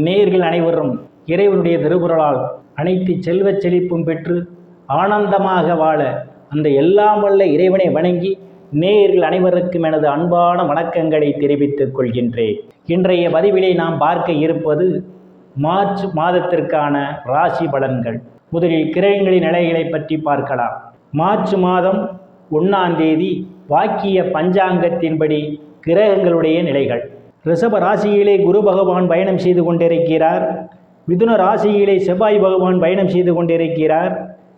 நேயர்கள் அனைவரும் இறைவனுடைய திருக்குறளால் அனைத்து செல்வச் செழிப்பும் பெற்று ஆனந்தமாக வாழ அந்த எல்லாம் வல்ல இறைவனை வணங்கி நேயர்கள் அனைவருக்கும் எனது அன்பான வணக்கங்களை தெரிவித்துக் கொள்கின்றேன். இன்றைய பதிவிலே நாம் பார்க்க இருப்பது மார்ச் மாதத்திற்கான ராசி பலன்கள். முதலில் கிரகங்களின் நிலைகளை பற்றி பார்க்கலாம். மார்ச் மாதம் 1ஆம் தேதி வாக்கிய பஞ்சாங்கத்தின்படி கிரகங்களுடைய நிலைகள். ரிஷப ராசியிலே குரு பகவான் பயணம் செய்து கொண்டிருக்கிறார். மிதுன ராசியிலே செவ்வாய் பகவான் பயணம் செய்து கொண்டிருக்கிறார்.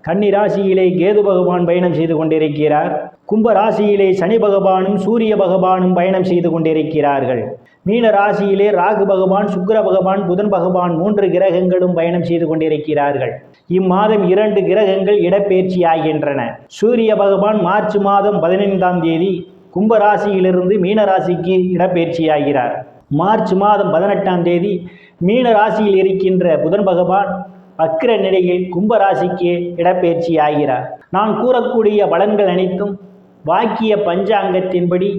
கன்னி ராசியிலே கேது பகவான் பயணம் செய்து கொண்டிருக்கிறார். கும்ப ராசியிலே சனி பகவானும் சூரிய பகவானும் பயணம் செய்து கொண்டிருக்கிறார்கள். மீன ராசியிலே ராகு பகவான், சுக்கிர பகவான், புதன் பகவான் 3 கிரகங்களும் பயணம் செய்து கொண்டிருக்கிறார்கள். இம்மாதம் 2 கிரகங்கள் இடப்பெயர்ச்சி ஆகின்றன. சூரிய பகவான் மார்ச் மாதம் 15ஆம் தேதி கும்ப ராசியிலிருந்து மீன ராசிக்கு இடப்பெயர்ச்சியாகிறார். மார்ச் மாதம் 18ஆம் தேதி மீன ராசியில் இருக்கின்ற புதன் பகவான் வக்ர நிலையில் கும்ப ராசிக்கு இடப்பெயர்ச்சி ஆகிறார். நான் கூறக்கூடிய பலன்கள் அனைத்தும் வாக்கிய பஞ்சாங்கத்தின்படி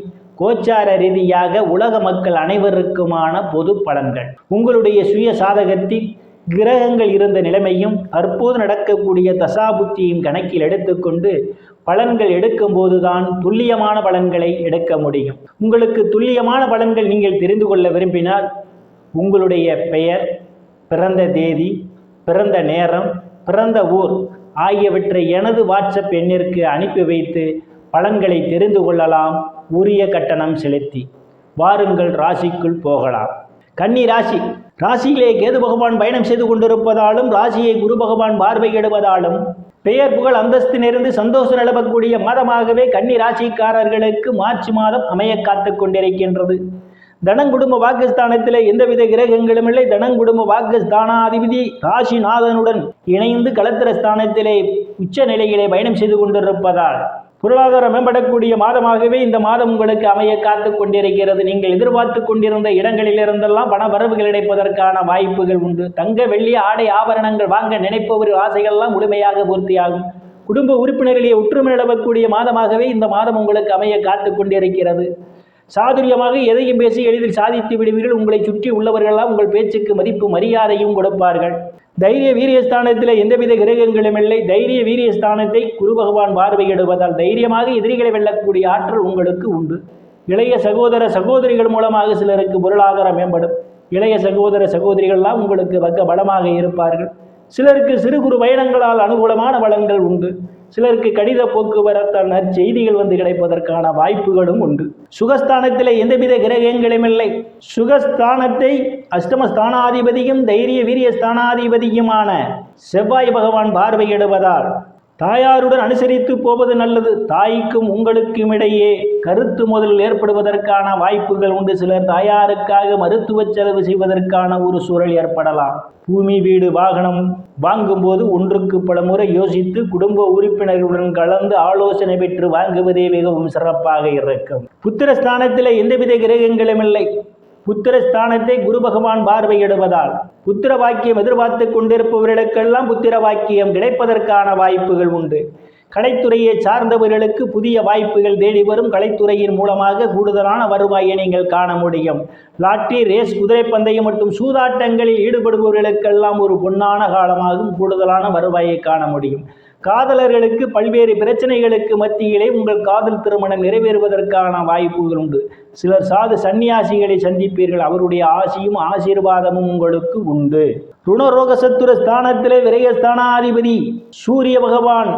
கோச்சார ரீதியாக உலக மக்கள் அனைவருக்குமான பொது பலன்கள். உங்களுடைய சுய சாதகத்தில் கிரகங்கள் இருந்த நிலைமையும் தற்போது நடக்கக்கூடிய தசாபுத்தியும் கணக்கில் எடுத்துக்கொண்டு பலன்கள் எடுக்கும்போது தான் துல்லியமான பலன்களை எடுக்க முடியும். உங்களுக்கு துல்லியமான பலன்கள் நீங்கள் தெரிந்து கொள்ள விரும்பினால் உங்களுடைய பெயர், பிறந்த தேதி, பிறந்த நேரம், பிறந்த ஊர் ஆகியவற்றை எனது வாட்ஸ்அப் எண்ணிற்கு அனுப்பி வைத்து பலன்களை தெரிந்து கொள்ளலாம், உரிய கட்டணம் செலுத்தி. வாருங்கள், ராசிக்குள் போகலாம். கன்னி ராசி. ராசியிலே கேது பகவான் பயணம் செய்து கொண்டிருப்பதாலும் ராசியை குரு பகவான் பார்வையிடுவதாலும் பெயர் புகழ் அந்தஸ்து நிறைந்து சந்தோஷம் நிலவக்கூடிய மாதமாகவே கன்னி ராசிக்காரர்களுக்கு மார்ச் மாதம் அமைய காத்து கொண்டிருக்கின்றது. தனங்குடும்ப வாக்குஸ்தானத்திலே எந்தவித கிரகங்களும் இல்லை. தனங்குடும்ப வாக்குஸ்தானாதிபதி ராசிநாதனுடன் இணைந்து களத்திர ஸ்தானத்திலே உச்ச நிலையிலே பயணம் செய்து கொண்டிருப்பதால் பொருளாதாரம் மேம்படக்கூடிய மாதமாகவே இந்த மாதம் உங்களுக்கு அமைய காத்து கொண்டிருக்கிறது. நீங்கள் எதிர்பார்த்து கொண்டிருந்த இடங்களிலிருந்தெல்லாம் பண வரவுகள் கிடைப்பதற்கான வாய்ப்புகள் உண்டு. தங்க, வெள்ளி, ஆடை, ஆபரணங்கள் வாங்க நினைப்பவர் ஆசைகள்லாம் முழுமையாக பூர்த்தியாகும். குடும்ப உறுப்பினர்களிடையே ஒற்றுமை நிலவக்கூடிய மாதமாகவே இந்த மாதம் உங்களுக்கு அமைய காத்து கொண்டிருக்கிறது. சாதுரியமாக எதையும் பேசி எளிதில் சாதித்து விடுவீர்கள். உங்களை சுற்றி உள்ளவர்களெல்லாம் உங்கள் பேச்சுக்கு மதிப்பு மரியாதையும் கொடுப்பார்கள். தைரிய வீரியஸ்தானத்தில் எந்தவித கிரகங்களும் இல்லை. தைரிய வீரியஸ்தானத்தை குரு பகவான் பார்வையிடுவதால் தைரியமாக எதிரிகளை வெல்லக்கூடிய ஆற்றல் உங்களுக்கு உண்டு. இளைய சகோதர சகோதரிகள் மூலமாக சிலருக்கு பொருளாதாரம் மேம்படும். இளைய சகோதர சகோதரிகள்லாம் உங்களுக்கு பக்க பலமாக இருப்பார்கள். சிலருக்கு சிறு குறு பயணங்களால் அனுகூலமான பலன்கள் உண்டு. சிலருக்கு கடித போக்குவரத்தால் நற்செய்திகள் வந்து கிடைப்பதற்கான வாய்ப்புகளும் உண்டு. சுகஸ்தானத்தில் எந்தவித கிரகங்களும் இல்லை. சுகஸ்தானத்தை அஷ்டமஸ்தானாதிபதியும் தைரிய வீரிய ஸ்தானாதிபதியுமான செவ்வாய் பகவான் பார்வையிடுவதால் தாயாருடன் அனுசரித்து போவது நல்லது. தாய்க்கும் உங்களுக்கும் இடையே கருத்து முதல் ஏற்படுவதற்கான வாய்ப்புகள் உண்டு. சிலர் தாயாருக்காக மருத்துவ செலவு செய்வதற்கான ஒரு சூழல் ஏற்படலாம். பூமி, வீடு, வாகனம் வாங்கும்போது ஒன்றுக்கு பல முறை யோசித்து குடும்ப உறுப்பினர்களுடன் கலந்து ஆலோசனை பெற்று வாங்குவதே மிகவும் சிறப்பாக இருக்கும். புத்திரஸ்தானத்தில் எந்தவித கிரகங்களும் இல்லை. புத்திரஸ்தானத்தை குரு பகவான் பார்வையிடுவதால் புத்திர வாக்கியம் எதிர்பார்த்து கொண்டிருப்பவர்களுக்கெல்லாம் புத்திர வாக்கியம் கிடைப்பதற்கான வாய்ப்புகள் உண்டு. கலைத்துறையை சார்ந்தவர்களுக்கு புதிய வாய்ப்புகள் தேடி வரும். கலைத்துறையின் மூலமாக கூடுதலான வருவாயை நீங்கள் காண முடியும். லாட்டரி, ரேஸ், குதிரை பந்தயம் மற்றும் சூதாட்டங்களில் ஈடுபடுபவர்களுக்கெல்லாம் ஒரு பொன்னான காலமாகும். கூடுதலான வருவாயை காண முடியும். காதலர்களுக்கு பல்வேறு பிரச்சனைகளுக்கு மத்தியிலே உங்கள் காதல் திருமணம் நிறைவேறுவதற்கான வாய்ப்புகள் உண்டு. சிலர் சாது சன்னியாசிகளை சந்திப்பீர்கள். அவருடைய ஆசியும் ஆசீர்வாதமும் உங்களுக்கு உண்டு. ருணரோக சத்துர ஸ்தானத்திலே விரயஸ்தானாதிபதி சூரிய பகவான்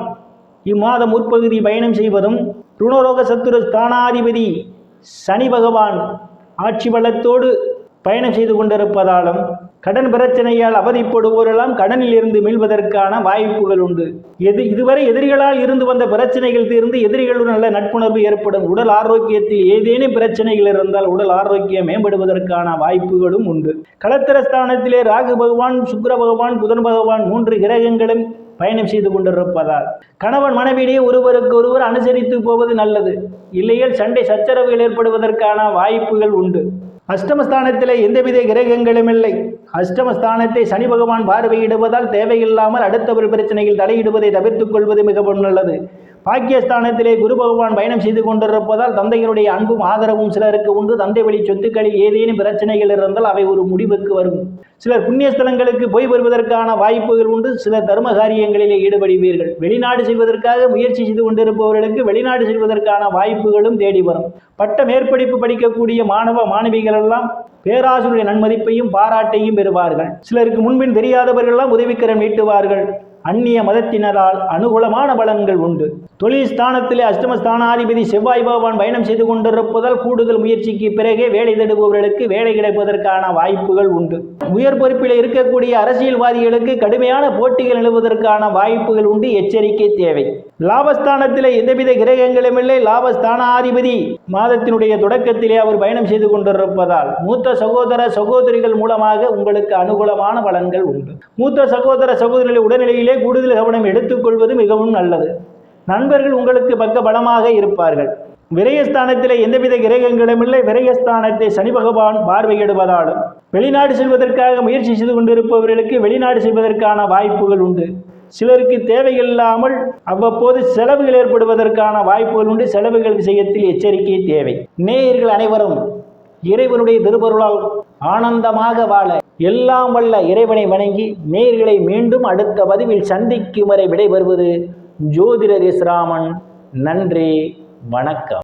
இம்மாதம் முற்பகுதி பயணம் செய்வதும் ருணரோக சத்துர ஸ்தானாதிபதி சனி பகவான் ஆட்சி பலத்தோடு பயணம் செய்து கொண்டிருப்பதாலும் கடன் பிரச்சனையால் அவதிப்படுவோரெல்லாம் கடனில் இருந்து மீள்வதற்கான வாய்ப்புகள் உண்டு. இதுவரை எதிரிகளால் இருந்து வந்த பிரச்சனைகள் தீர்ந்து எதிரிகளுடன் நல்ல நட்புணர்வு ஏற்படும். உடல் ஆரோக்கியத்தில் ஏதேனும் பிரச்சனைகள் இருந்தால் உடல் ஆரோக்கியம் மேம்படுவதற்கான வாய்ப்புகளும் உண்டு. களத்திரஸ்தானத்திலே ராகு பகவான், சுக்கிர பகவான், புதன் பகவான் 3 கிரகங்களும் பயணம் செய்து கொண்டிருப்பதால் கணவன் மனைவியிடையே ஒருவருக்கு ஒருவர் அனுசரித்து போவது நல்லது. இல்லையில் சண்டை சச்சரவுகள் ஏற்படுவதற்கான வாய்ப்புகள் உண்டு. அஷ்டமஸ்தானத்தில் எந்தவித கிரகங்களும் இல்லை. அஷ்டமஸ்தானத்தை சனி பகவான் பார்வையிடுவதால் தேவையில்லாமல் அடுத்தவர் பிரச்சனையில் தலையிடுவதை தவிர்த்துக் கொள்வது மிகவும் நல்லது. பாக்கியஸ்தானத்திலே குரு பகவான் பயணம் செய்து கொண்டிருப்பதால் தந்தையினுடைய அன்பும் ஆதரவும் சிலருக்கு உண்டு. தந்தை வழி சொத்துக்களில் ஏதேனும் பிரச்சனைகள் இருந்தால் அவை ஒரு முடிவுக்கு வரும். சிலர் புண்ணியஸ்தலங்களுக்கு போய் வருவதற்கான வாய்ப்புகள் உண்டு. சிலர் தர்ம காரியங்களிலே ஈடுபடுவீர்கள். வெளிநாடு செல்வதற்காக முயற்சி செய்து கொண்டிருப்பவர்களுக்கு வெளிநாடு செல்வதற்கான வாய்ப்புகளும் தேடி வரும். பட்ட மேற்படிப்பு படிக்கக்கூடிய மாணவ மாணவிகள் எல்லாம் பேராசிரியருடைய நன்மதிப்பையும் பாராட்டையும் பெறுவார்கள். சிலருக்கு முன்பின் தெரியாதவர்களெல்லாம் உதவிக்கரம் நீட்டுவார்கள். அந்நிய மதத்தினரால் அனுகூலமான பலன்கள் உண்டு. தொழில் ஸ்தானத்திலே அஷ்டமஸ்தானாதிபதி செவ்வாய் பகவான் பயணம் செய்து கொண்டிருப்பதால் கூடுதல் முயற்சிக்கு பிறகே வேலை தேடுபவர்களுக்கு வேலை கிடைப்பதற்கான வாய்ப்புகள் உண்டு. உயர் பொறுப்பில் இருக்கக்கூடிய அரசியல்வாதிகளுக்கு கடுமையான போட்டிகள் நிலவுவதற்கான வாய்ப்புகள் உண்டு. எச்சரிக்கை தேவை. லாபஸ்தானத்திலே எந்தவித கிரகங்களும் இல்லை. லாபஸ்தானாதிபதி மாதத்தினுடைய தொடக்கத்திலே அவர் பயணம் செய்து கொண்டிருப்பதால் மூத்த சகோதர சகோதரிகள் மூலமாக உங்களுக்கு அனுகூலமான பலன்கள் உண்டு. மூத்த சகோதர சகோதரிகள் உடல்நிலையிலே கூடுதல் கவனம் எடுத்துக்கொள்வது மிகவும் நல்லது. நண்பர்கள் உங்களுக்கு பக்க பலமாக இருப்பார்கள். விரயஸ்தானத்திலே எந்தவித கிரகங்களும் இல்லை. விரயஸ்தானத்தை சனி பகவான் பார்வையிடுவதாலும் வெளிநாடு செல்வதற்காக முயற்சி செய்து கொண்டிருப்பவர்களுக்கு வெளிநாடு செல்வதற்கான வாய்ப்புகள் உண்டு. சிலருக்கு தேவையில்லாமல் அவ்வப்போது செலவுகள் ஏற்படுவதற்கான வாய்ப்புகள் உண்டு. செலவுகள் விஷயத்தில் எச்சரிக்கை தேவை. நேயர்கள் அனைவரும் இறைவனுடைய திருவருளால் ஆனந்தமாக வாழ எல்லாம் வல்ல இறைவனை வணங்கி நேயர்களை மீண்டும் அடுத்த பதிவில் சந்திக்கும் வரை விடைபெறுவது ஜோதிடர் எஸ் ராமன். நன்றி, வணக்கம்.